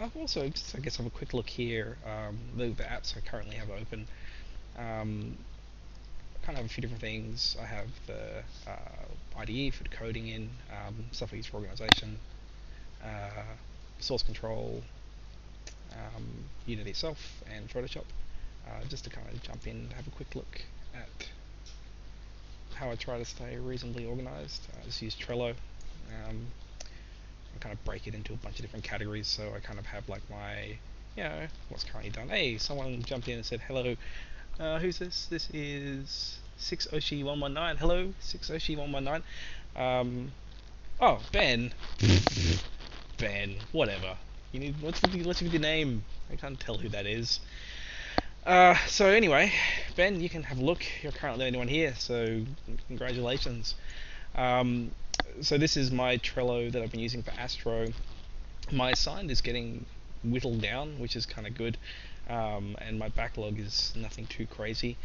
I've also just, I guess, have a quick look here. The apps I currently have open. Um, kind of have a few different things. I have the IDE for coding in, stuff I use for organization, uh, source control, Unity itself, and Photoshop. Just to kind of jump in and have a quick look at how I try to stay reasonably organized. I just use Trello. I kind of break it into a bunch of different categories, so I kind of have like my, what's currently done. Hey, someone jumped in and said hello. Who's this? This is 6Oshi119. Hello, 6Oshi119. Um, oh, Ben. Ben, whatever. You need what's with your name? I can't tell who that is. So anyway, Ben, you can have a look. You're currently the only one here, so congratulations. Um, so this is my Trello that I've been using for Astro. My sign is getting whittled down, which is kind of good, and my backlog is nothing too crazy.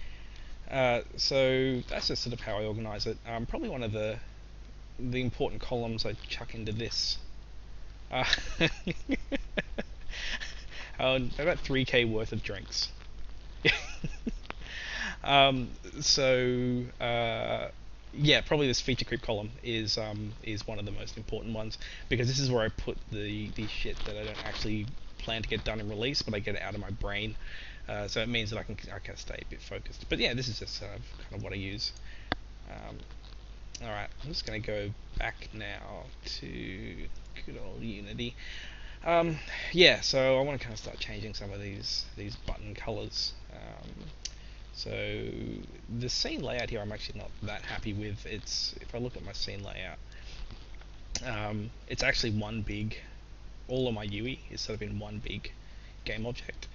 So that's just sort of how I organise it. Probably one of the important columns I chuck into this. Uh, I got 3k worth of drinks. um, so yeah, probably this feature creep column is one of the most important ones, because this is where I put the shit that I don't actually plan to get done in release, but I get it out of my brain. So it means that I can stay a bit focused. But yeah, this is just kind of what I use. Um, all right, I'm just going to go back now to good old Unity. Yeah, so I want to kind of start changing some of these button colors. So the scene layout here, I'm actually not that happy with. If I look at my scene layout, it's actually one big. All of my UI is sort of in one big game object,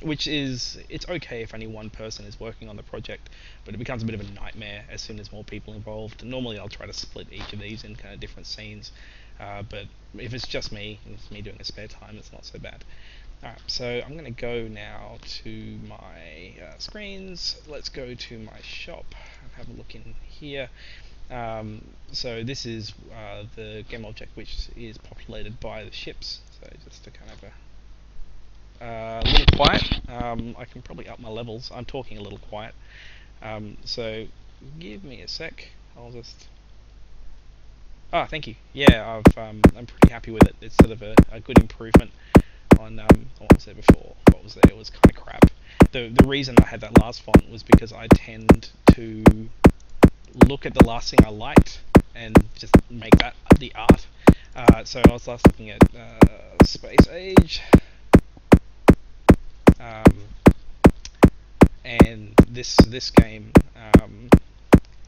which is it's okay if only one person is working on the project, but it becomes a bit of a nightmare as soon as more people involved. Normally, I'll try to split each of these in kind of different scenes, but if it's just me, it's me doing a spare time, it's not so bad. Alright, so I'm going to go now to my screens. Let's go to my shop and have a look in here. So this is the game object which is populated by the ships. So just to kind of a little quiet. I can probably up my levels. I'm talking a little quiet. So give me a sec. I'll just. Ah, thank you. Yeah, I'm pretty happy with it. It's sort of a good improvement on what was there before. What was there? It was kind of crap. The reason I had that last font was because I tend to look at the last thing I liked and just make that the art. So I was last looking at Space Age, um, and this game.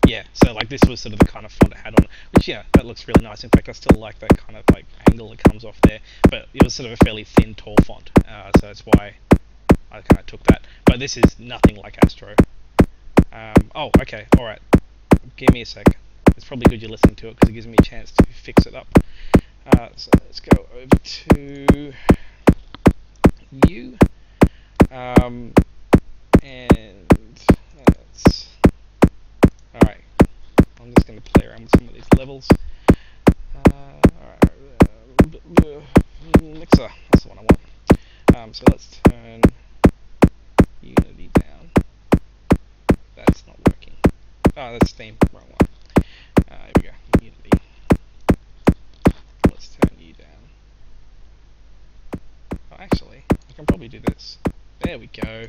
Yeah, so like this was sort of the kind of font it had on it, which yeah, that looks really nice. In fact, I still like that kind of like angle that comes off there, but it was sort of a fairly thin, tall font, so that's why I kind of took that. But this is nothing like Astro. Oh, okay, all right. Give me a sec. It's probably good you're listening to it because it gives me a chance to fix it up. So let's go over to you, um, and let's. All right. I'm just going to play around with some of these levels. Alright, mixer, that's the one I want. So let's turn Unity down. That's not working. Oh, that's Steam, wrong one. Here we go, Unity. Let's turn you down. Oh, actually, I can probably do this. There we go.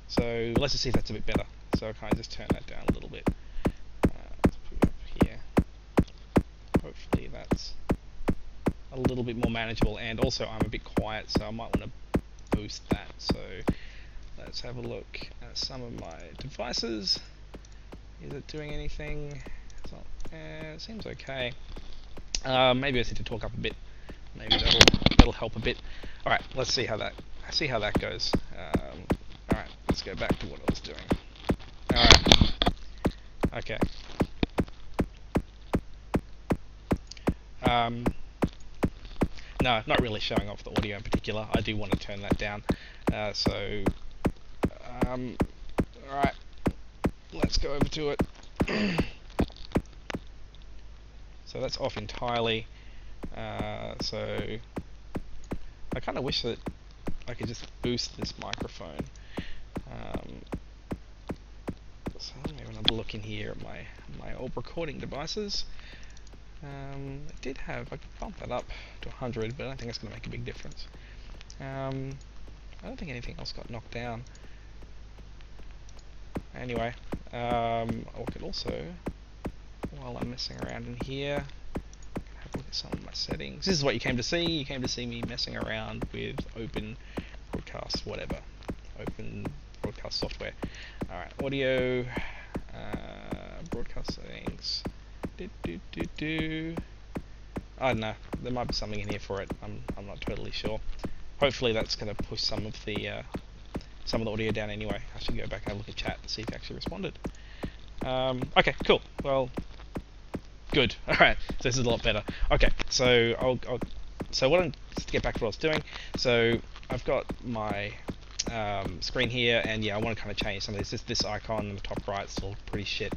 So let's just see if that's a bit better. So I kind of just turn that down a little bit. Let's put it up here. Hopefully that's a little bit more manageable, and also I'm a bit quiet, so I might want to boost that. So let's have a look at some of my devices. Is it doing anything? It seems okay. Maybe I need to talk up a bit. Maybe that'll help a bit. All right, let's see how that goes. All right, let's go back to what I was doing. All right. Okay. No, not really showing off the audio in particular. I do want to turn that down. Alright, let's go over to it. So that's off entirely. So I kind of wish that I could just boost this microphone. So let me have another look in here at my old recording devices. I did have, I could bump that up to 100, but I don't think it's going to make a big difference. I don't think anything else got knocked down. Anyway, I could also, while I'm messing around in here, have a look at some of my settings. This is what you came to see. You came to see me messing around with open broadcast, whatever. Open broadcast software. Alright, audio, broadcast settings. I don't know. There might be something in here for it. I'm not totally sure. Hopefully that's going to push some of the audio down anyway. I should go back and have a look at chat to see if it actually responded. Okay, cool. Well, good. All right, so this is a lot better. Okay, so to get back to what I was doing. So I've got my screen here, and yeah, I want to kind of change some of this. This icon in the top right is still pretty shit.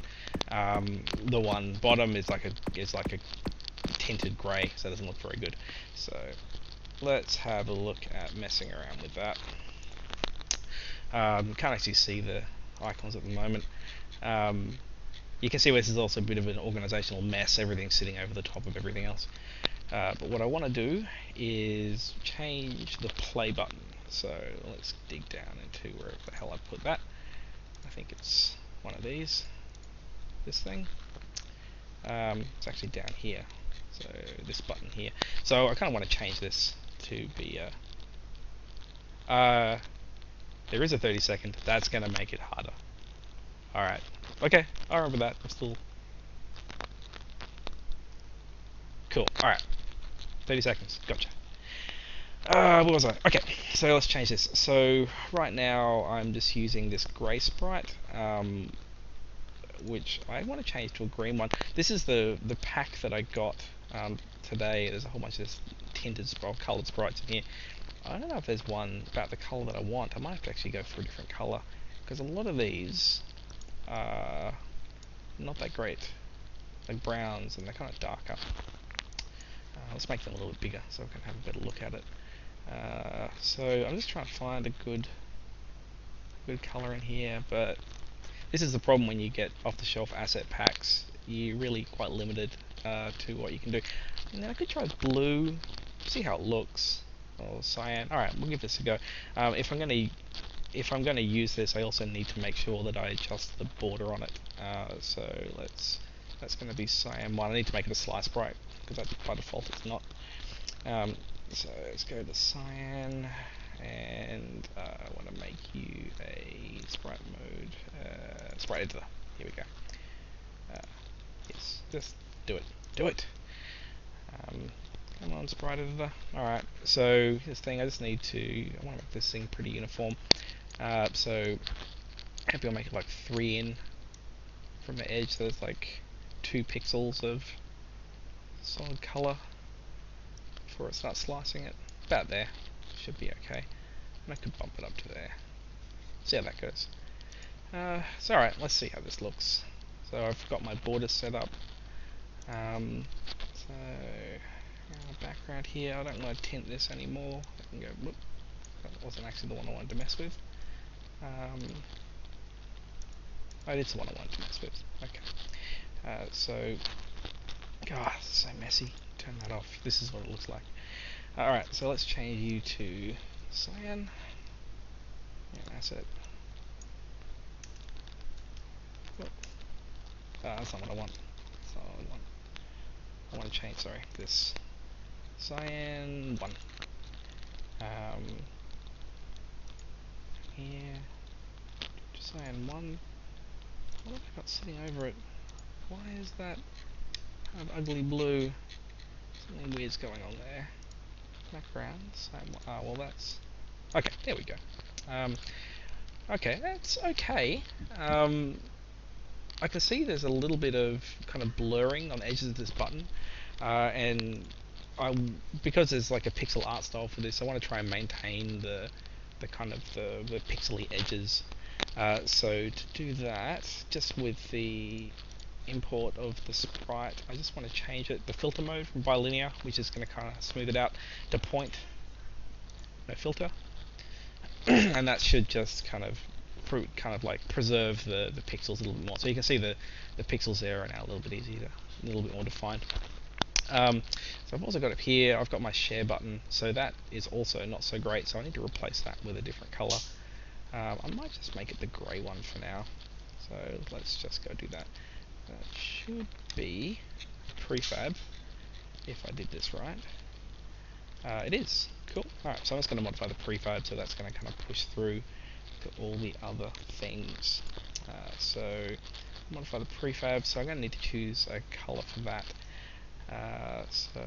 The one bottom is like a tinted grey, so it doesn't look very good. So let's have a look at messing around with that. Can't actually see the icons at the moment. You can see this is also a bit of an organizational mess. Everything's sitting over the top of everything else. But what I want to do is change the play button. So let's dig down into wherever the hell I put that. I think it's one of these. This thing. It's actually down here. So this button here. So I kind of want to change this to be there is a 30-second. That's going to make it harder. Alright. Okay, I remember that. I'm still... Cool. Alright. 30 seconds. Gotcha. What was I? Okay, so let's change this. So right now I'm just using this grey sprite, which I want to change to a green one. This is the pack that I got today. There's a whole bunch of this tinted coloured sprites in here. I don't know if there's one about the colour that I want. I might have to actually go for a different colour, because a lot of these are not that great. Like browns, and they're kind of darker. Let's make them a little bit bigger so we can have a better look at it. So I'm just trying to find a good colour in here, but this is the problem when you get off-the-shelf asset packs. You're really quite limited to what you can do. And then I could try blue, see how it looks. Or cyan. Alright, we'll give this a go. If I'm going to use this, I also need to make sure that I adjust the border on it. So that's going to be cyan 1. I need to make it a slice sprite, because by default it's not. So let's go to cyan, and I want to make you a sprite mode, sprite editor. Here we go. Yes, just do it. Do it. Come on, sprite editor. Alright, so this thing, I want to make this thing pretty uniform. So maybe I'll make it like 3 in from the edge, so there's like 2 pixels of solid colour before it starts slicing it. About there. Should be okay. And I could bump it up to there. See how that goes. So alright, let's see how this looks. So I've got my borders set up. So background here, I don't want to tint this anymore. I can go, whoop, that wasn't actually the one I wanted to mess with. Oh, it's the one I wanted to mess with. Okay. So, God, this is so messy. Turn that off. This is what it looks like. Alright, so let's change you to cyan. Yeah, asset. That's not what I want. That's not what I want. I want to change, sorry, this cyan 1. Here, cyan 1. What have I got sitting over it? Why is that kind of ugly blue? Something weird's going on there. Background, cyan 1. Well that's... Okay, there we go. Okay, that's okay. I can see there's a little bit of kind of blurring on the edges of this button, and because there's like a pixel art style for this, I want to try and maintain the kind of the pixely edges. So to do that, just with the import of the sprite, I just want to change it, the filter mode from bilinear, which is going to kind of smooth it out, to point, no filter, and that should just kind of like preserve the pixels a little bit more. So you can see the pixels there are now a little bit easier, a little bit more defined. So I've also got it here, I've got my share button, so that is also not so great, so I need to replace that with a different color. I might just make it the grey one for now, so let's just go do that. That should be prefab, if I did this right. It is. Cool. Alright, so I'm just going to modify the prefab, so that's going to kind of push through to all the other things. So modify the prefab, so I'm going to need to choose a color for that. So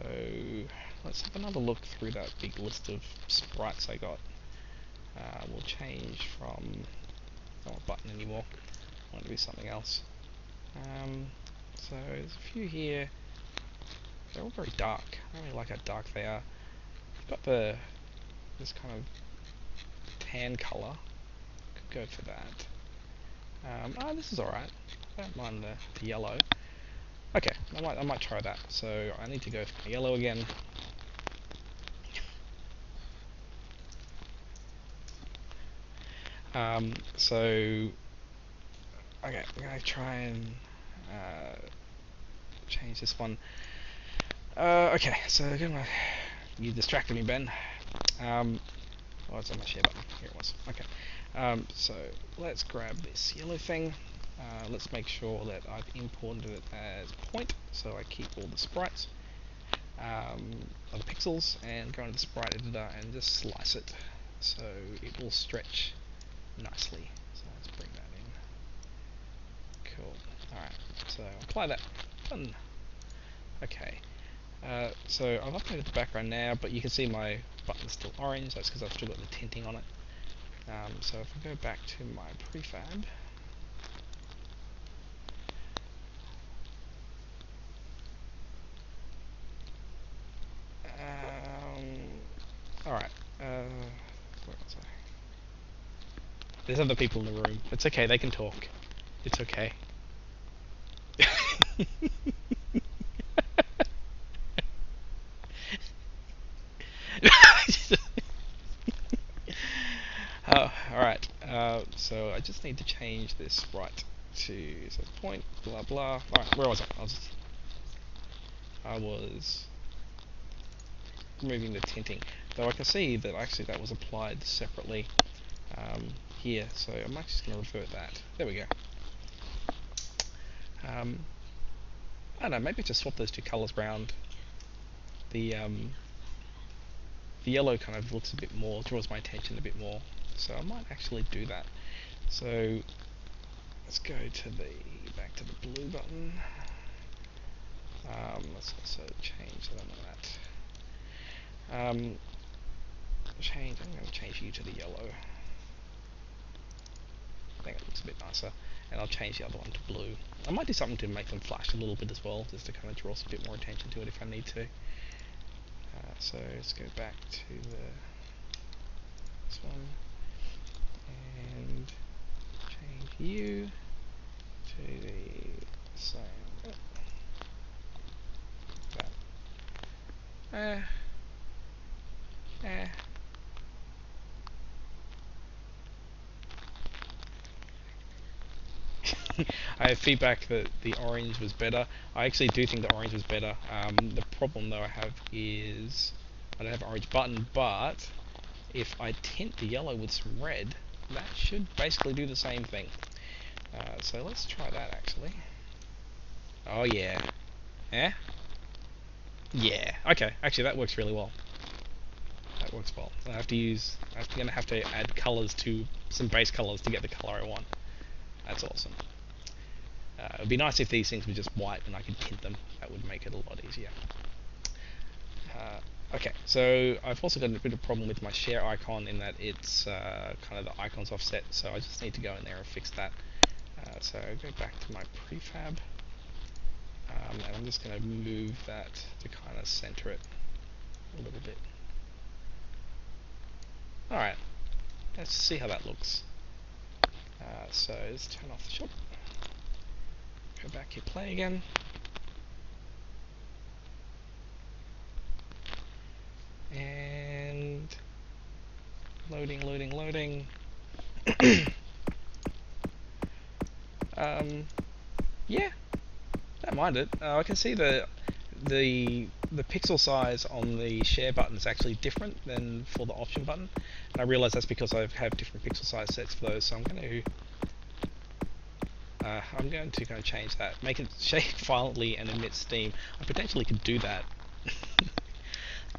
let's have another look through that big list of sprites I got. We'll change from, I don't want button anymore, I want it to be something else. So there's a few here, they're all very dark, I don't really like how dark they are. Got this kind of tan colour, could go for that. This is alright, I don't mind the yellow. Okay, I might try that, so I need to go for yellow again. So okay, I'm gonna try and change this one. Okay, so you distracted me, Ben. Oh, it's on my share button. Here it was. Okay. So let's grab this yellow thing. Let's make sure that I've imported it as point, so I keep all the sprites, or the pixels, and go into the sprite editor and just slice it, so it will stretch nicely. So let's bring that in. Cool. Alright, so apply that. Done. Okay. So I've updated the background now, but you can see my button's still orange. That's because I've still got the tinting on it. So if I go back to my prefab, alright, where was I? There's other people in the room. It's okay, they can talk. It's okay. Oh, alright. So I just need to change this right to point, blah blah. Alright, where was I? I was removing the tinting. Though I can see that actually that was applied separately here, so I'm actually just going to revert that. There we go. I don't know, maybe just swap those two colours around. The yellow kind of looks a bit more, draws my attention a bit more, so I might actually do that. So let's go to back to the blue button. Let's also change that on that. I'm going to change you to the yellow. I think it looks a bit nicer, and I'll change the other one to blue. I might do something to make them flash a little bit as well, just to kind of draw a bit more attention to it if I need to. So let's go back to this one, and change you to the same. That. I have feedback that the orange was better. I actually do think the orange was better. The problem though I have is I don't have an orange button, but if I tint the yellow with some red, that should basically do the same thing. So let's try that actually. Oh yeah. Yeah? Yeah. Okay, actually that works really well. That works well. I'm gonna have to add colours to some base colours to get the colour I want. That's awesome. It would be nice if these things were just white and I could tint them. That would make it a lot easier. Okay, so I've also got a bit of a problem with my share icon in that it's kind of the icon's offset, so I just need to go in there and fix that. So I go back to my prefab, and I'm just going to move that to kind of center it a little bit. Alright, let's see how that looks. So let's turn off the shop. Go back Hit play again. And loading. Yeah, don't mind it. I can see the pixel size on the share button is actually different than for the option button, and I realise that's because I have different pixel size sets for those. So I'm going to kind of change that, make it shake violently and emit steam. I potentially could do that.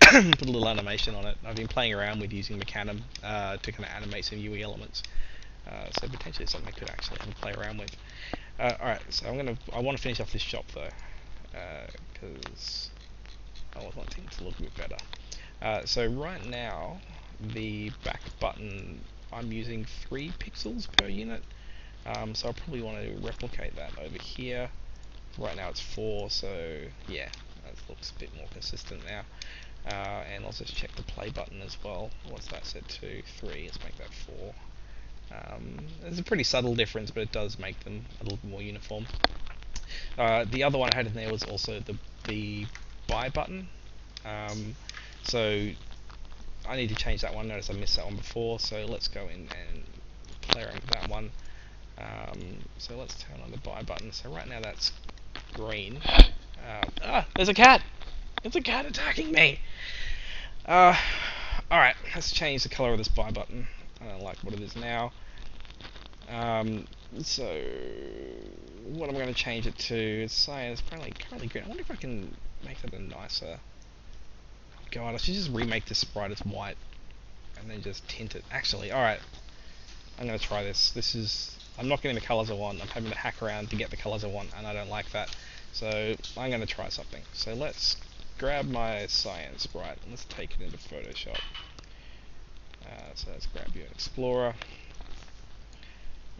Put a little animation on it. I've been playing around with using Mecanum to kind of animate some UE elements. So potentially something I could actually have a play around with. Alright, so I want to finish off this shop though, because I want things to look a bit better. So right now, the back button, I'm using 3 pixels per unit, so I probably want to replicate that over here. Right now it's 4, so yeah, that looks a bit more consistent now. And I'll just check the play button as well. What's that set to? 3, let's make that 4. There's a pretty subtle difference, but it does make them a little bit more uniform. The other one I had in there was also the buy button. So I need to change that one. Notice I missed that one before, so let's go in and play around with that one. So let's turn on the buy button. So right now that's green. There's a cat! It's a cat attacking me! Alright, let's change the color of this buy button. I don't like what it is now. So what I'm going to change it to is saying it's currently green. I wonder if I can make that a nicer. God, I should just remake this sprite as white and then just tint it. Actually, alright, I'm going to try this. I'm not getting the colors I want. I'm having to hack around to get the colors I want, and I don't like that. So I'm going to try something. So let's grab my cyan sprite and let's take it into Photoshop. So let's grab you in Explorer.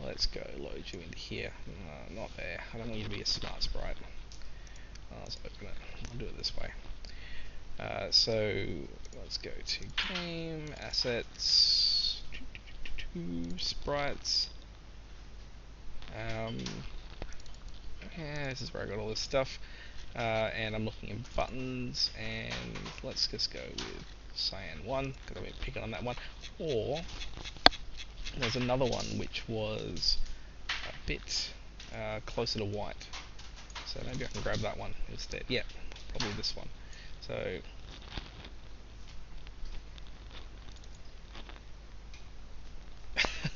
Let's go load you into here. No, not there. I don't want you to be a smart sprite. Let's open it. I'll do it this way. So let's go to Game, Assets, Sprites. Yeah, this is where I got all this stuff. And I'm looking in buttons, and let's just go with Cyan 1, because I've been picking on that one. Or there's another one which was a bit closer to white. So maybe I can grab that one instead. Yeah, probably this one. So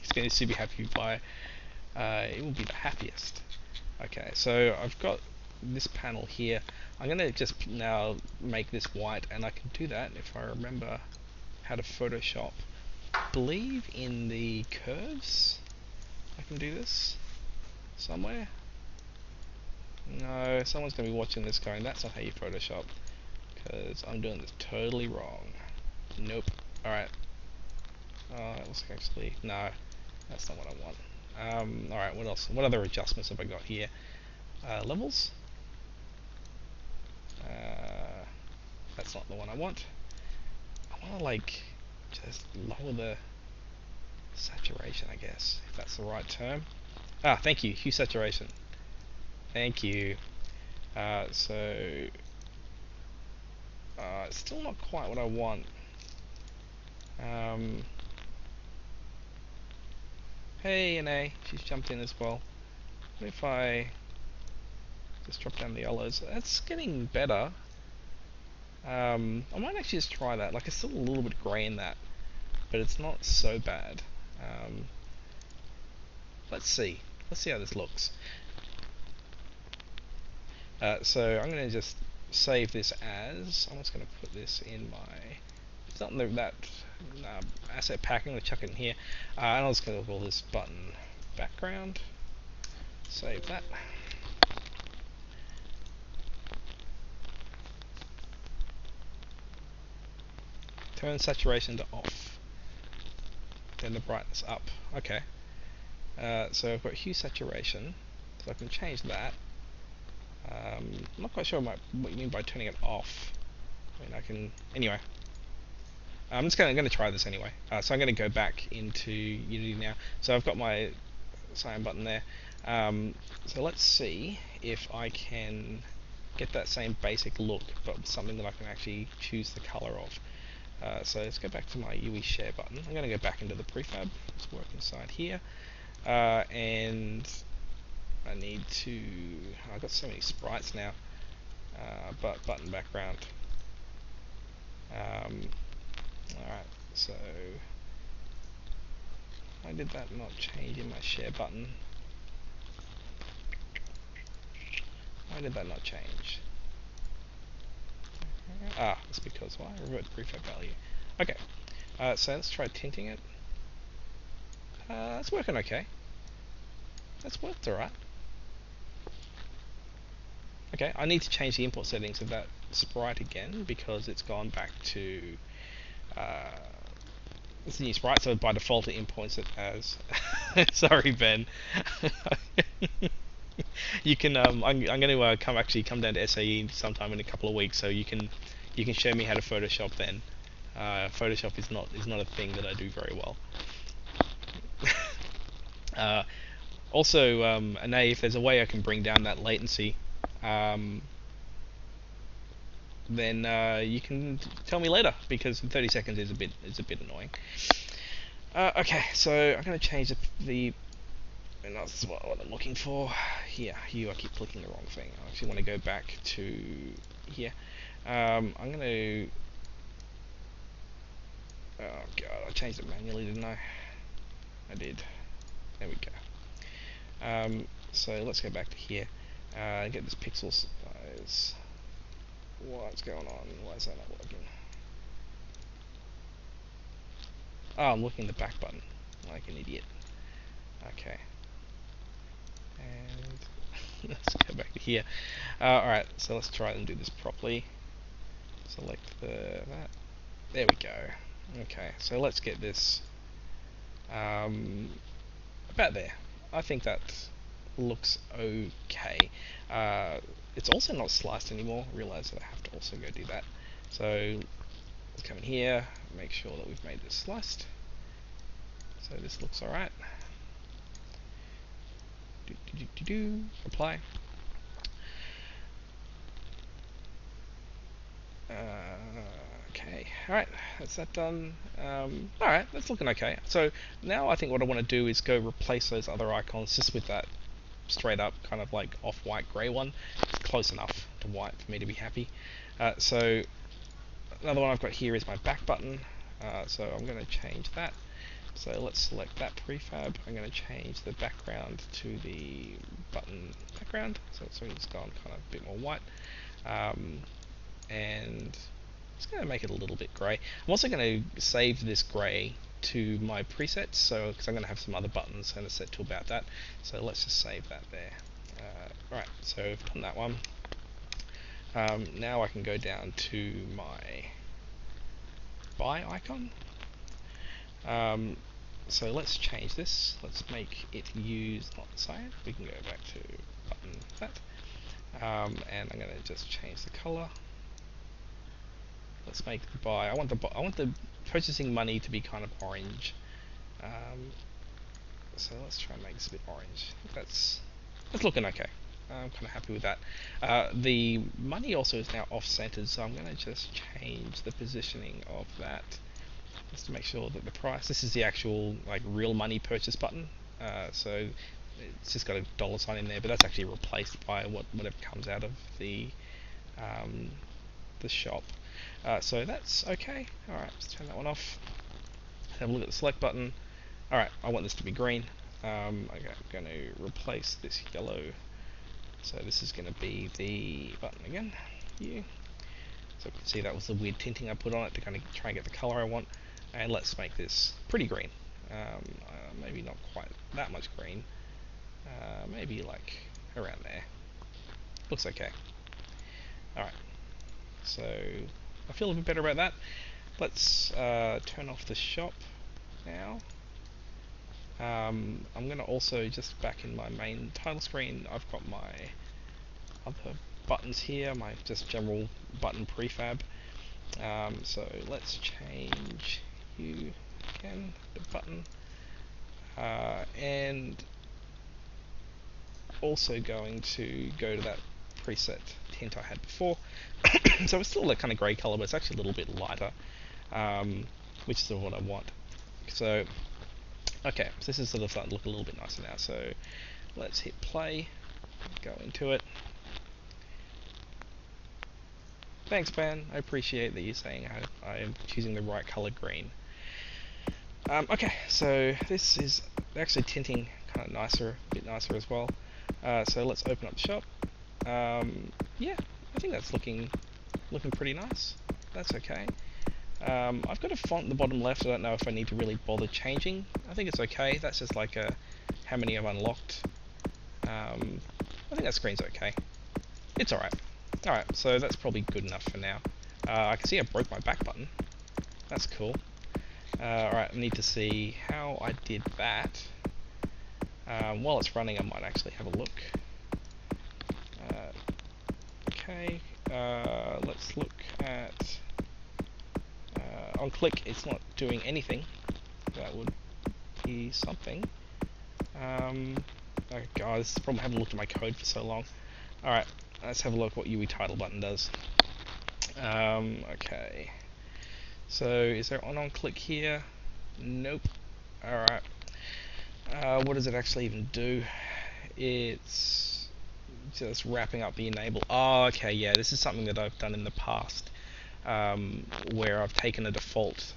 he's going to be happy by it will be the happiest. Okay, so I've got this panel here. I'm going to just now make this white, and I can do that if I remember how to Photoshop. I believe in the curves I can do this somewhere. No, someone's going to be watching this going, that's not how you Photoshop, because I'm doing this totally wrong. Nope. Alright. Let's actually, no, that's not what I want. Alright, what else? What other adjustments have I got here? Levels? That's not the one I want. I want to like just lower the saturation, I guess, if that's the right term. Thank you, hue saturation. Thank you. So it's still not quite what I want. Hey, NA, she's jumped in as well. What if I just drop down the yellows? That's getting better. I might actually just try that. Like, it's still a little bit grey in that, but it's not so bad. Let's see. Let's see how this looks. So I'm going to just save this as. I'm just going to put this in my. It's not in that asset pack. I'm going to chuck it in here, and I'm just going to call this button background. Save that. Turn saturation to off. Turn the brightness up. Okay. So I've got hue saturation, so I can change that. I'm not quite sure what you mean by turning it off. I mean, I can. Anyway, I'm just going to try this anyway. So I'm going to go back into Unity now. So I've got my cyan button there. So let's see if I can get that same basic look, but with something that I can actually choose the color of. So let's go back to my UE share button. I'm going to go back into the prefab. Let's work inside here. And I need to... I've got so many sprites now. But button background. Alright, so... why did that not change in my share button? Why did that not change? It's because why? Revert prefab value. Okay, so let's try tinting it. That's working okay. That's worked alright. Okay, I need to change the import settings of that sprite again because it's gone back to it's a new sprite, so by default it imports it as sorry Ben. You can I'm going to come down to SAE sometime in a couple of weeks, so you can show me how to Photoshop then. Photoshop is not a thing that I do very well. Also, Anae, if there's a way I can bring down that latency, then you can tell me later, because 30 seconds is a bit annoying. Okay, so I'm going to change and that's what I'm looking for. Here, I keep clicking the wrong thing. I actually want to go back to here. I'm going to... oh god, I changed it manually, didn't I? I did. There we go. So let's go back to here. Get this pixel size. What's going on? Why is that not working? Oh, I'm looking at the back button like an idiot. Okay. And let's go back to here. Alright, so let's try and do this properly. Select that. There we go. Okay, so let's get this about there. I think that looks okay. It's also not sliced anymore. I realise that I have to also go do that. So let's come in here, make sure that we've made this sliced. So this looks alright. Apply. Okay, alright, that's that done. Alright, that's looking okay. So now I think what I want to do is go replace those other icons just with that straight up kind of like off-white grey one. It's close enough to white for me to be happy. So another one I've got here is my back button. So I'm going to change that. So let's select that prefab. I'm going to change the background to the button background. So it's gone kind of a bit more white. And it's going to make it a little bit grey. I'm also going to save this grey to my presets, so because I'm going to have some other buttons and a set to about that. So let's just save that there. Right, so I've done that one. Now I can go down to my buy icon. So let's change this. Let's make it use not cyan. We can go back to button that. And I'm going to just change the color. Let's make the buy. I want the purchasing money to be kind of orange. So let's try and make this a bit orange. That's looking okay. I'm kind of happy with that. The money also is now off-centered, so I'm going to just change the positioning of that just to make sure that the price. This is the actual like real money purchase button. So it's just got a dollar sign in there, but that's actually replaced by whatever comes out of the shop. So that's okay. Alright, let's turn that one off. Have a look at the select button. Alright, I want this to be green. Okay, I'm going to replace this yellow. So this is going to be the button again. Yeah. So you can see that was the weird tinting I put on it to kind of try and get the color I want. And let's make this pretty green. Maybe not quite that much green. Maybe like around there. Looks okay. Alright. So I feel a bit better about that. Let's turn off the shop now. I'm going to also just back in my main title screen. I've got my other buttons here, my just general button prefab. So let's change you again, the button, and also going to go to that preset tint I had before. So it's still that kind of grey colour, but it's actually a little bit lighter, which is sort of what I want. So, okay, so this is sort of starting to look a little bit nicer now. So let's hit play, go into it. Thanks, Ben. I appreciate that you're saying I'm choosing the right colour green. Okay, so this is actually tinting kind of nicer, a bit nicer as well. So let's open up the shop. Yeah, I think that's looking pretty nice. That's okay. I've got a font in the bottom left. I don't know if I need to really bother changing. I think it's okay. That's just like how many I've unlocked. I think that screen's okay. It's alright. Alright, so that's probably good enough for now. I can see I broke my back button. That's cool. Alright, I need to see how I did that. While it's running, I might actually have a look. Okay, let's look at... on click, it's not doing anything. That would be something. Oh god, this is the problem. I haven't looked at my code for so long. Alright, let's have a look what UE title button does. Okay. So, is there on click here? Nope. Alright. What does it actually even do? It's just wrapping up the enable. Oh, okay, yeah, this is something that I've done in the past, where I've taken a default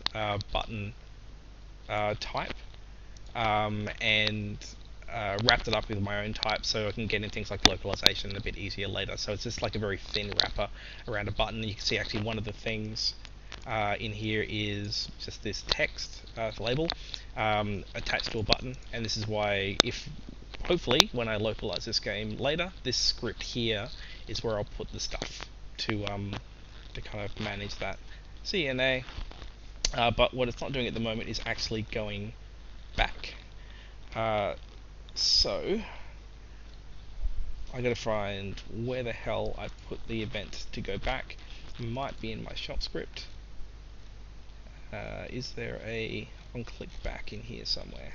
button type and wrapped it up with my own type, so I can get in things like localization a bit easier later. So it's just like a very thin wrapper around a button. You can see actually one of the things in here is just this text label attached to a button, and this is why, if hopefully when I localize this game later, this script here is where I'll put the stuff to kind of manage that CNA. But what it's not doing at the moment is actually going back. So I gotta find where the hell I put the event to go back. It might be in my shop script. Is there a on-click back in here somewhere?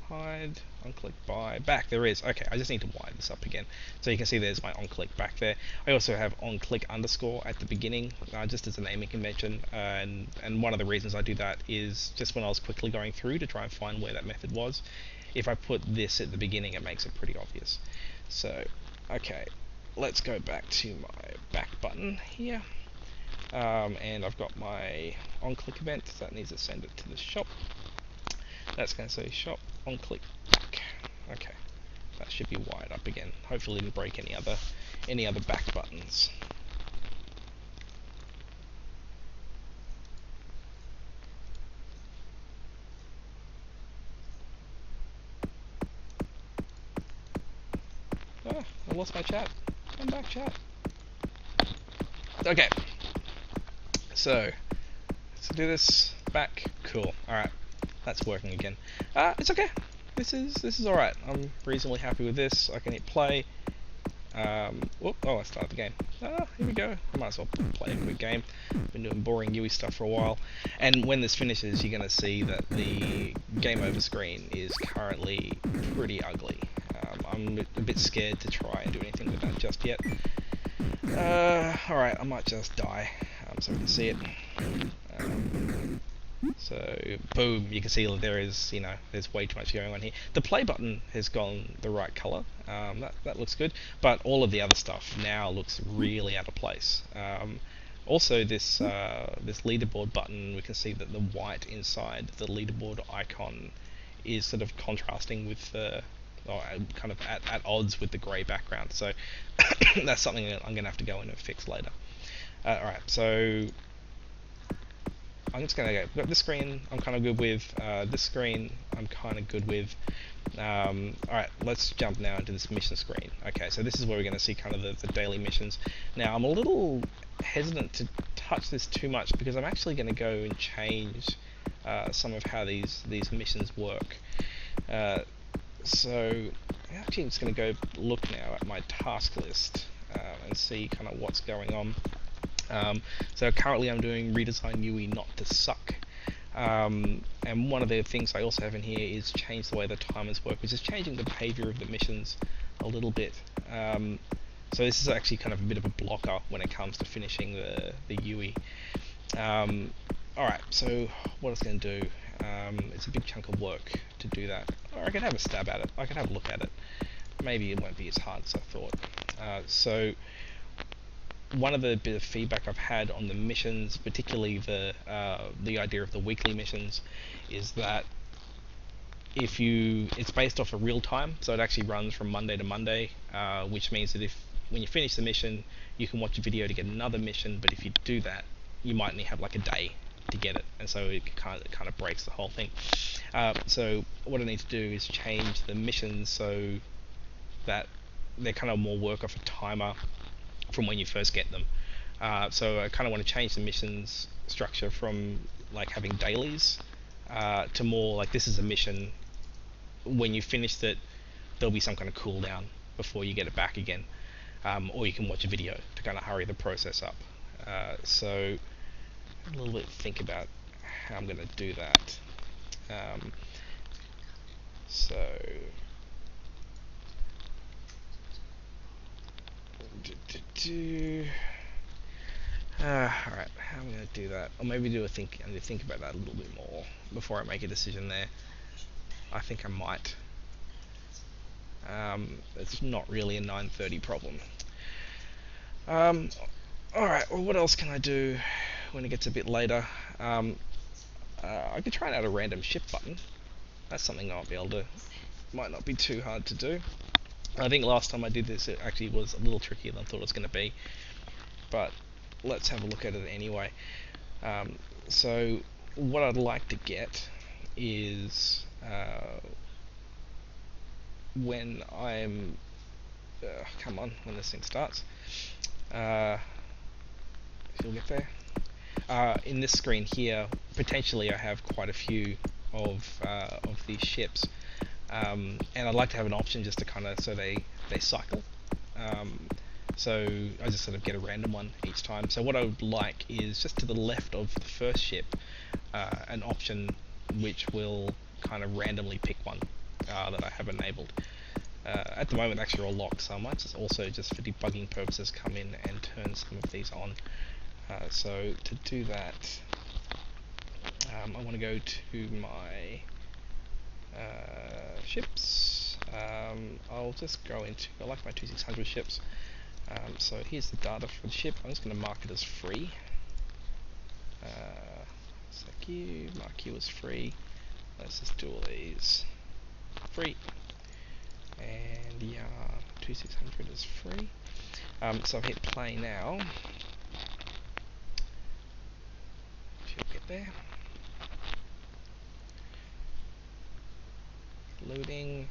Hide, on-click by, back, there is. Okay, I just need to widen this up again. So you can see there's my on-click back there. I also have on-click underscore at the beginning, just as a naming convention, and one of the reasons I do that is just when I was quickly going through to try and find where that method was, if I put this at the beginning, it makes it pretty obvious. So, okay, let's go back to my back button here. And I've got my on-click event, so that needs to send it to the shop. That's going to say shop on-click back. Okay, that should be wired up again. Hopefully it didn't break any other back buttons. Ah, I lost my chat. Come back, chat. Okay. So, let's do this back. Cool. Alright. That's working again. It's okay. This is alright. I'm reasonably happy with this. I can hit play. Oh, I started the game. Here we go. I might as well play a quick game. Been doing boring UE stuff for a while. And when this finishes, you're going to see that the game over screen is currently pretty ugly. I'm a bit scared to try and do anything with that just yet. Alright, I might just die so we can see it. So, boom, you can see there is, there's way too much going on here. The play button has gone the right colour, that looks good, but all of the other stuff now looks really out of place. Also, this leaderboard button, we can see that the white inside the leaderboard icon is sort of contrasting with kind of at odds with the grey background, so that's something that I'm going to have to go in and fix later. Alright, so I'm just going to go, this screen I'm kind of good with, this screen I'm kind of good with. Alright, let's jump now into this mission screen. Okay, so this is where we're going to see kind of the daily missions. Now I'm a little hesitant to touch this too much because I'm actually going to go and change some of how these missions work. So I'm actually just going to go look now at my task list and see kind of what's going on. So currently I'm doing redesign UE not to suck, and one of the things I also have in here is change the way the timers work, which is changing the behavior of the missions a little bit. So this is actually kind of a bit of a blocker when it comes to finishing the UE. Alright, so what I was going to do, it's a big chunk of work to do that. Or I could have a stab at it, I could have a look at it. Maybe it won't be as hard as I thought. So one of the bit of feedback I've had on the missions, particularly the idea of the weekly missions, is that it's based off of real time, so it actually runs from Monday to Monday, which means that if when you finish the mission, you can watch a video to get another mission, but if you do that, you might only have like a day to get it, and so it kind of breaks the whole thing. So what I need to do is change the missions so that they're kind of more work off a timer from when you first get them. So I kind of want to change the missions structure from like having dailies to more like this is a mission. When you finished it, there'll be some kind of cooldown before you get it back again, or you can watch a video to kind of hurry the process up. So a little bit think about how I'm going to do that. So alright, how am I going to do that? Or maybe I need to think about that a little bit more before I make a decision there. I think I might. It's not really a 9:30 problem. Alright, well what else can I do when it gets a bit later? I could try and add a random ship button. That's something I'll be able to, might not be too hard to do. I think last time I did this it actually was a little trickier than I thought it was going to be, but let's have a look at it anyway. So what I'd like to get is when I'm come on, when this thing starts, if you'll get there, in this screen here potentially I have quite a few of these ships, and I'd like to have an option just to kind of so they cycle. So I just sort of get a random one each time. So what I would like is just to the left of the first ship, an option which will kind of randomly pick one that I have enabled. At the moment actually all locked, so I might just also just for debugging purposes come in and turn some of these on. So to do that, I want to go to my ships. I'll just go into, I like my 2600 ships. So here's the data for the ship. I'm just going to mark it as free. Thank you. Mark you as free. Let's just do all these. Free. And yeah, 2600 is free. So I've hit play now. If you'll get there. Loading.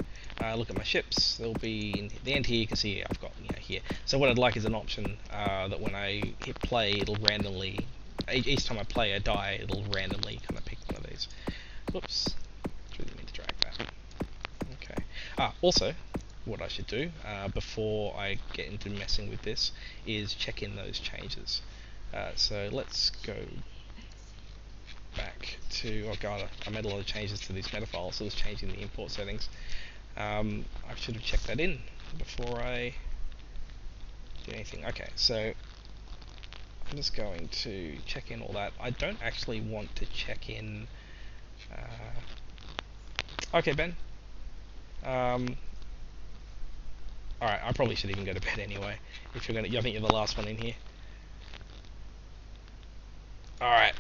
Look at my ships. They'll be in the end here. You can see I've got here. So what I'd like is an option that when I hit play, it'll randomly. Each time I play a die, it'll randomly kind of pick one of these. Whoops. Really mean to drag that. Okay. Also, what I should do before I get into messing with this is check in those changes. So let's go back to, oh god, I made a lot of changes to these meta files, so I was changing the import settings. I should have checked that in before I do anything. Okay, so I'm just going to check in all that. I don't actually want to check in. Okay, Ben. Alright, I probably should even go to bed anyway. If you're gonna, I think you're the last one in here. Alright.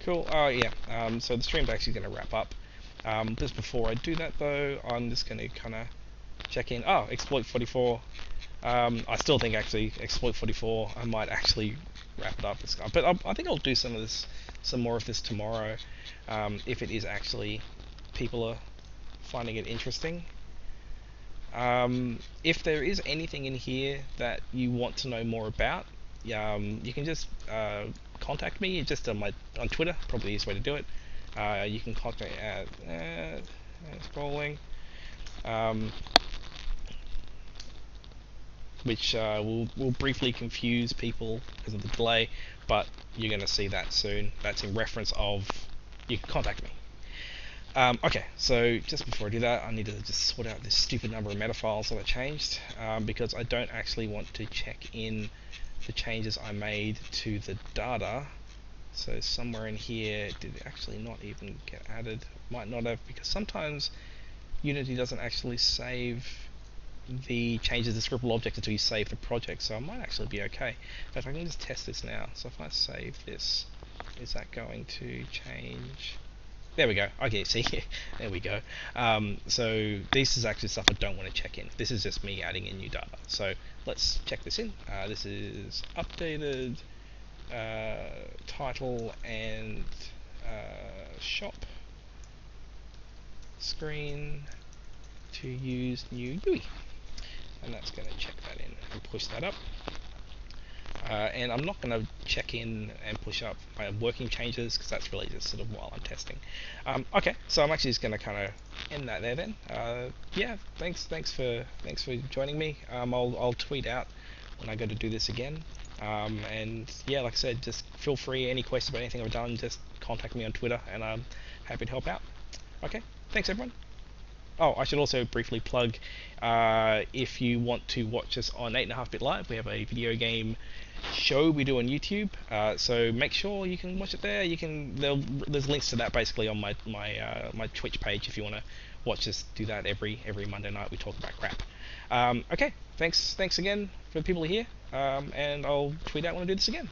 Cool. Oh yeah. So the stream's actually going to wrap up. Just before I do that though, I'm just going to kind of check in. Oh, exploit 44. I still think actually exploit 44. I might actually wrap it up. But I think I'll do some more of this tomorrow, if it is actually people are finding it interesting. If there is anything in here that you want to know more about, you can just contact me, just on Twitter, probably the easiest way to do it. You can contact me at scrolling, which will briefly confuse people because of the delay, but you're going to see that soon. That's in reference of you can contact me. Okay, so just before I do that, I need to just sort out this stupid number of meta files that I changed, because I don't actually want to check in the changes I made to the data. So somewhere in here, did it actually not even get added? Might not have, because sometimes Unity doesn't actually save the changes to scriptable object until you save the project, so I might actually be okay. But if I can just test this now, so if I save this, is that going to change? There we go. Okay, see, there we go. So this is actually stuff I don't want to check in. This is just me adding in new data. So let's check this in. This is updated title and shop screen to use new UI, and that's going to check that in and push that up. And I'm not going to check in and push up my working changes because that's really just sort of while I'm testing. Okay, so I'm actually just going to kind of end that there then. Yeah, thanks for joining me. I'll tweet out when I go to do this again. And yeah, like I said, just feel free. Any questions about anything I've done, just contact me on Twitter, and I'm happy to help out. Okay, thanks everyone. Oh, I should also briefly plug, if you want to watch us on 8.5-Bit Live, we have a video game show we do on YouTube, so make sure you can watch it there. There's links to that basically on my Twitch page if you want to watch us do that every Monday night. We talk about crap. Okay, thanks again for the people here, and I'll tweet out when I do this again.